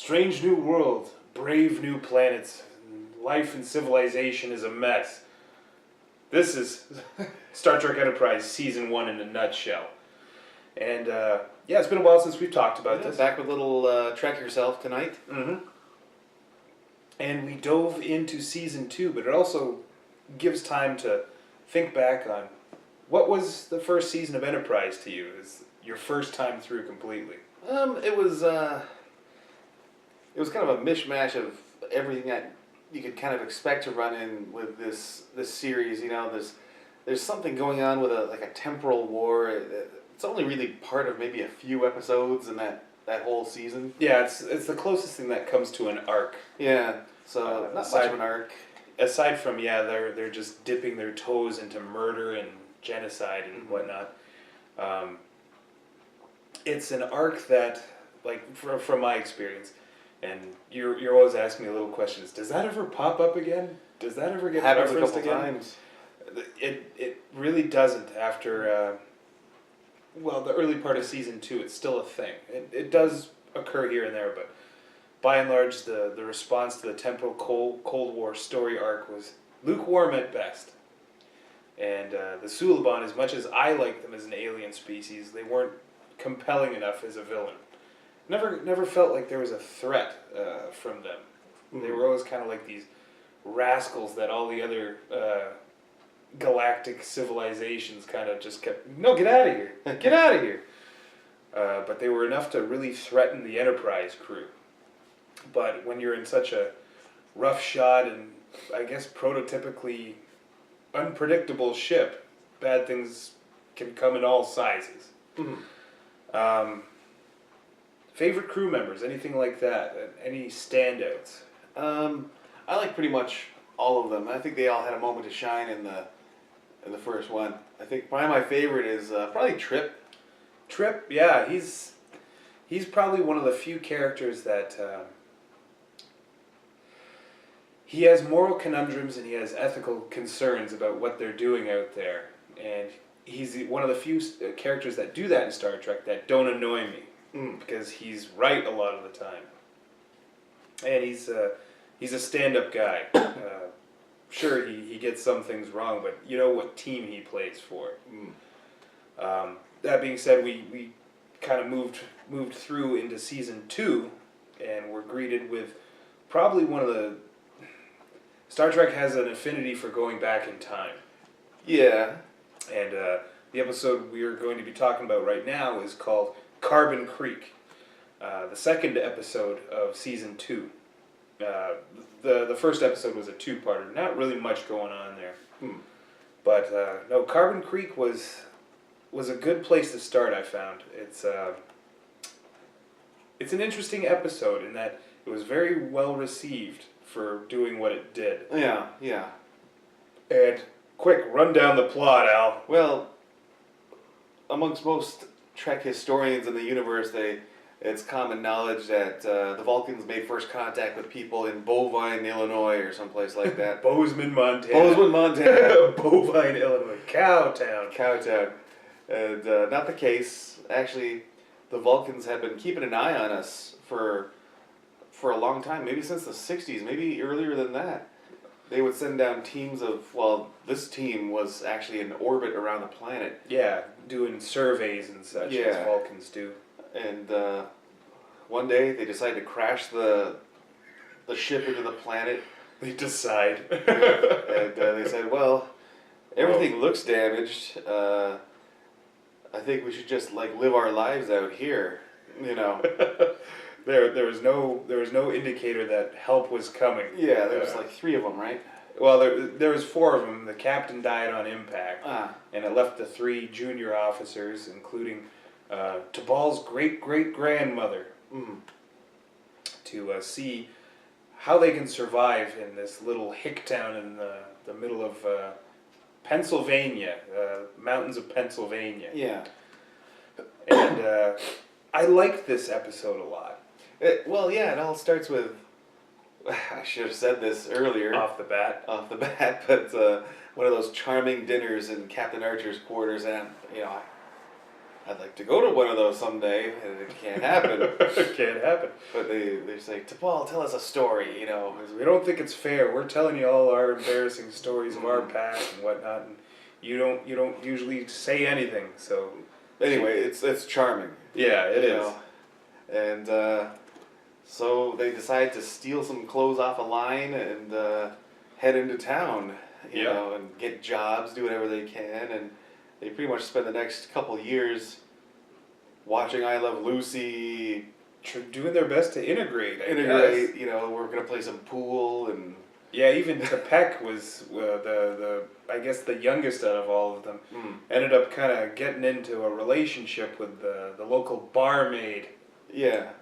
Strange new world, brave new planets, life and civilization is a mess. This is Star Trek Enterprise Season 1 in a nutshell. And yeah, it's been a while since we've talked about this. Back with a little Trek Yourself tonight. Mm-hmm. And we dove into Season 2, but it also gives time to think back on what was the first season of Enterprise to you? Is your first time through completely? It was kind of a mishmash of everything that you could kind of expect to run in with this series. You know, there's something going on with a temporal war. It's only really part of maybe a few episodes in that whole season. Yeah, it's the closest thing that comes to an arc. Yeah, so not much of an arc. Aside from they're just dipping their toes into murder and genocide and whatnot. It's an arc that, like, from my experience, and you're always asking me little questions. Does that ever pop up again? Does that ever get referenced again? Times. It really doesn't after. The early part of Season 2, it's still a thing. It does occur here and there, but by and large, the response to the temporal Cold War story arc was lukewarm at best. And the Suliban, as much as I like them as an alien species, they weren't compelling enough as a villain. Never felt like there was a threat from them. Mm-hmm. They were always kind of like these rascals that all the other galactic civilizations kind of just kept, no, get out of here, get out of here. But they were enough to really threaten the Enterprise crew. But when you're in such a roughshod and, I guess, prototypically unpredictable ship, bad things can come in all sizes. Mm-hmm. Favorite crew members, anything like that? Any standouts? I like pretty much all of them. I think they all had a moment to shine in the first one. I think probably my favorite is probably Trip. Trip, yeah, he's probably one of the few characters that he has moral conundrums and he has ethical concerns about what they're doing out there, and he's one of the few characters that do that in Star Trek that don't annoy me. Because he's right a lot of the time, and he's a stand-up guy. Sure, he gets some things wrong, but you know what team he plays for. That being said, we kind of moved through into Season 2, and we're greeted with probably one of the... Star Trek has an affinity for going back in time. Yeah. And the episode we are going to be talking about right now is called Carbon Creek, the second episode of Season 2. The first episode was a two-parter. Not really much going on there. But no, Carbon Creek was a good place to start, I found. It's an interesting episode in that it was very well received for doing what it did. Yeah. And quick, run down the plot, Al. Well, amongst most Trek historians in the universe, it's common knowledge that the Vulcans made first contact with people in Bovine, Illinois, or someplace like that. Bozeman, Montana. Bovine, Illinois. Cowtown. And not the case. Actually, the Vulcans have been keeping an eye on us for a long time, maybe since the 60s, maybe earlier than that. They would send down teams of, this team was actually in orbit around the planet. Yeah, doing surveys and such, as Vulcans do. And one day they decided to crash the ship into the planet. They decide. And they said, everything looks damaged. I think we should just live our lives out here, you know. There was no indicator that help was coming. Yeah, there was 3 of them, right? Well, there was 4 of them. The captain died on impact, and it left the 3 junior officers, including T'Bal's great-great-grandmother, to see how they can survive in this little hick town in the middle of Pennsylvania, mountains of Pennsylvania. Yeah. And I liked this episode a lot. It all starts with, I should have said this earlier. Off the bat, but one of those charming dinners in Captain Archer's quarters, and, I'd like to go to one of those someday, and it can't happen. It can't happen. But they say, T'Pol, tell us a story, you know. We don't think it's fair. We're telling you all our embarrassing stories of our past and whatnot, and you don't usually say anything. So anyway, it's charming. Yeah, it is. Know? And so they decide to steal some clothes off a line and head into town, you know, and get jobs, do whatever they can, and they pretty much spend the next couple years watching I Love Lucy, doing their best to integrate. you know, we're gonna play some pool and. Yeah, even Tepek was the I guess the youngest out of all of them. Ended up kind of getting into a relationship with the local barmaid. Yeah,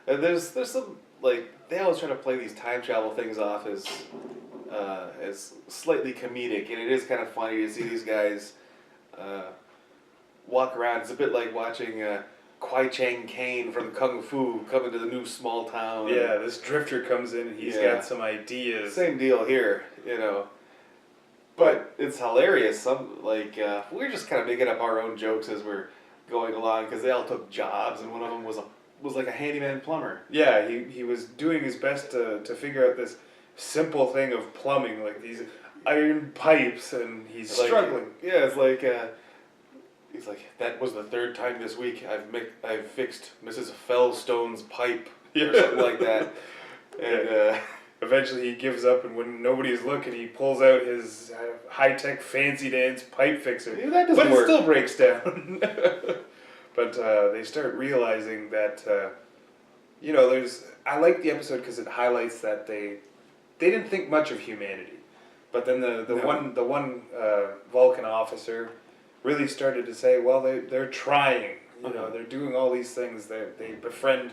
and there's some like they always try to play these time travel things off as slightly comedic, and it is kind of funny to see these guys walk around. It's a bit like watching. Kwai Chang Caine from Kung Fu coming to the new small town. Yeah, this drifter comes in and he's got some ideas. Same deal here, you know. But it's hilarious. We're just kind of making up our own jokes as we're going along because they all took jobs, and one of them was like a handyman plumber. Yeah, he was doing his best to figure out this simple thing of plumbing, like these iron pipes, and he's struggling. Yeah, it's like. He's like, that was the third time this week I've fixed Mrs. Fellstone's pipe or something like that. And eventually he gives up, and when nobody's looking, he pulls out his high-tech fancy dance pipe fixer. Yeah, that doesn't work. It still breaks down. But they start realizing that, you know, I like the episode because it highlights that they didn't think much of humanity. But then the one Vulcan officer really started to say, well, they're trying, you know, they're doing all these things. They befriend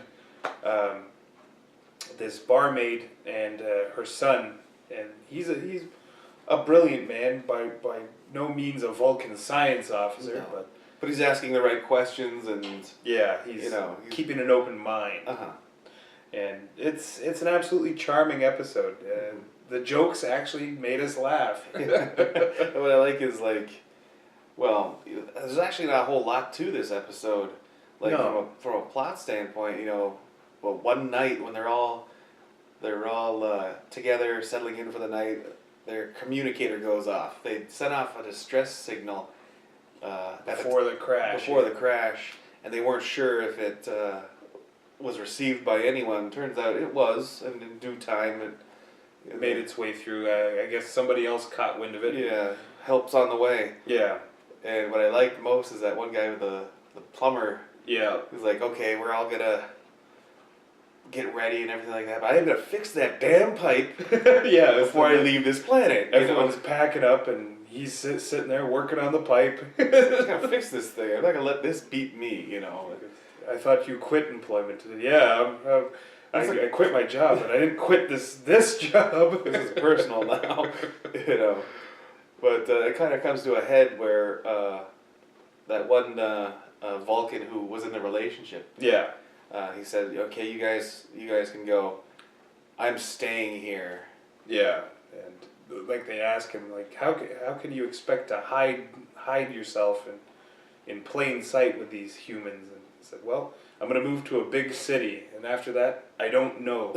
this barmaid and her son, and he's a brilliant man, by no means a Vulcan science officer, but he's asking the right questions, and he's keeping an open mind. And it's an absolutely charming episode. The jokes actually made us laugh. What I like is well, there's actually not a whole lot to this episode. From a plot standpoint, you know, well, one night when they're all together, settling in for the night, their communicator goes off. They sent off a distress signal before the crash. And they weren't sure if it was received by anyone. Turns out it was, and in due time it made its way through. I guess somebody else caught wind of it. Yeah, help's on the way. Yeah. And what I liked most is that one guy with the plumber. Yeah. Who's like, okay, we're all gonna get ready and everything like that, but I'm gonna fix that damn pipe before I leave this planet. Everyone's packing up, and he's sitting there working on the pipe. I'm just gonna fix this thing. I'm not gonna let this beat me, you know. I thought you quit employment. Yeah, I quit my job, but I didn't quit this job. This is personal now, you know. But it kind of comes to a head where that one Vulcan who was in the relationship. Yeah. He said, "Okay, you guys can go. I'm staying here." Yeah, and like they ask him, like, how can you expect to hide yourself in plain sight with these humans? And he said, "Well, I'm gonna move to a big city, and after that, I don't know."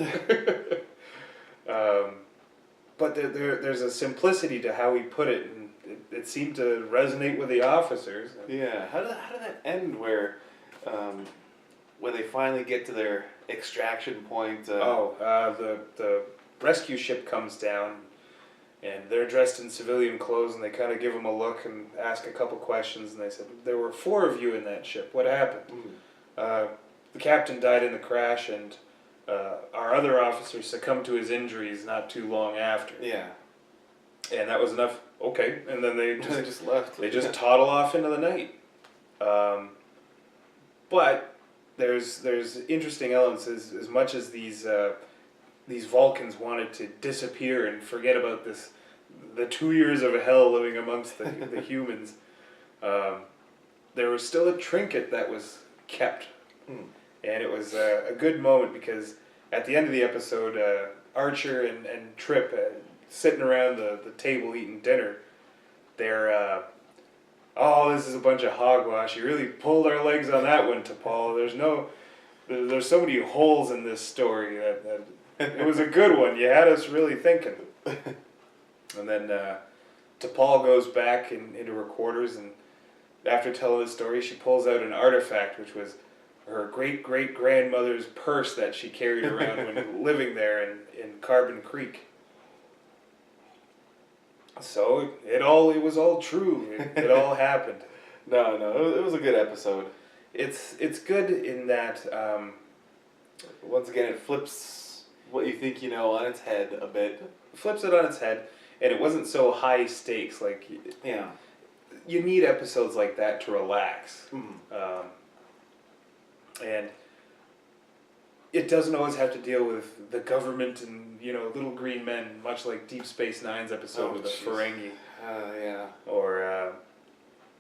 But there's a simplicity to how he put it, and it seemed to resonate with the officers. Yeah. How did that end? Where when they finally get to their extraction point. The rescue ship comes down, and they're dressed in civilian clothes, and they kind of give them a look and ask a couple questions, and they said, there were 4 of you in that ship. What happened? The captain died in the crash, and our other officer succumbed to his injuries not too long after. Yeah. And that was enough. Okay. And then they just left. They just toddle off into the night. But there's interesting elements as much as these Vulcans wanted to disappear and forget about the 2 years of hell living amongst the humans. There was still a trinket that was kept. And it was a good moment because at the end of the episode, Archer and Trip sitting around the table eating dinner, they're oh, this is a bunch of hogwash. You really pulled our legs on that one, T'Pol. There's so many holes in this story that it was a good one. You had us really thinking. And then T'Pol goes back into her quarters, and after telling the story, she pulls out an artifact, which was her great-great-grandmother's purse that she carried around when living there in Carbon Creek. So it was all true. It all happened. No, it was a good episode. It's good in that Once again, it flips what you think you know on its head a bit. flips it on its head, and it wasn't so high stakes. Like Yeah. you need episodes like that to relax, and it doesn't always have to deal with the government and little green men, much like Deep Space Nine's episode with the Ferengi, Yeah. or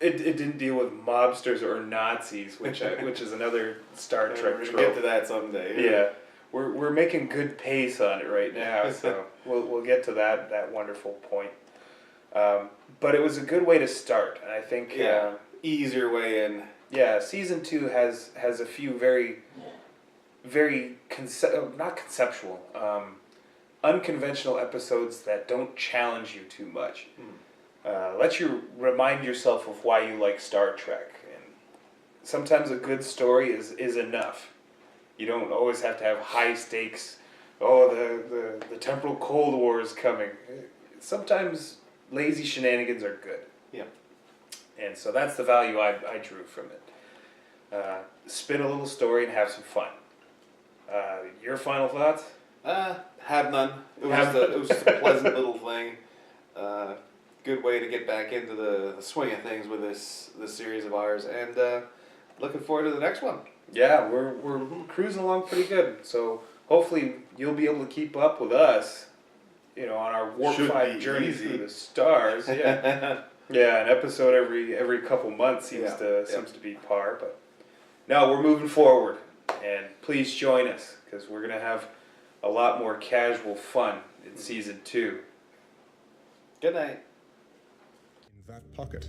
it didn't deal with mobsters or Nazis, which is another Star Trek We're gonna trope. get to that someday. Yeah, we're making good pace on it right now, so we'll get to that wonderful point. But it was a good way to start, and I think Easier way in. season 2 has a few very not conceptual, unconventional episodes that don't challenge you too much. Let you remind yourself of why you like Star Trek, and sometimes a good story is enough. You don't always have to have high stakes. Oh, the temporal Cold War is coming. Sometimes lazy shenanigans are good. Yeah. And so that's the value I drew from it. Spin a little story and have some fun. Your final thoughts? Have none. It was just a pleasant little thing. Good way to get back into the swing of things with this series of ours, and looking forward to the next one. Yeah, we're cruising along pretty good. So hopefully you'll be able to keep up with us, on our Warp Should 5 be journey easy. through the stars. Yeah. Yeah, an episode every couple months seems to be par, but no, we're moving forward, and please join us because we're gonna have a lot more casual fun in season 2. Good night. In that pocket.